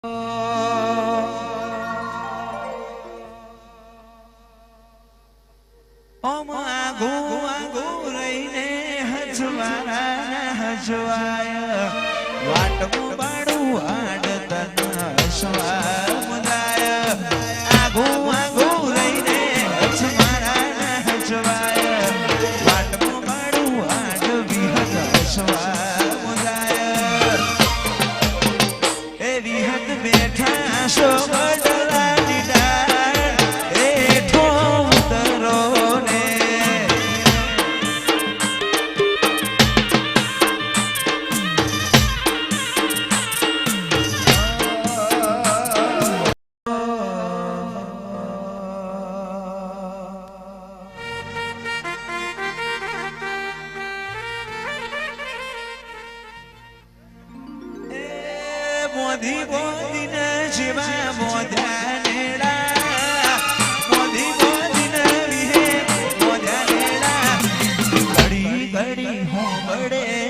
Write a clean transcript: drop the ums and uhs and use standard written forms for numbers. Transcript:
ઓમ આગો આગો રહીને હજવારા હજવાય વાટમાં બાળું આડતન હસવા મુદાય આગો આગો રહીને હજવારા હજવાય વાટમાં બાળું આડ વિહત હસવા મુદાય એ વિહત બેઠા શો મોધી બોધીને જીવા મોધ્યા નેડા મોધી બોધીને વિહે મોધ્યા નેડા ઘડી ઘડી હોંબડે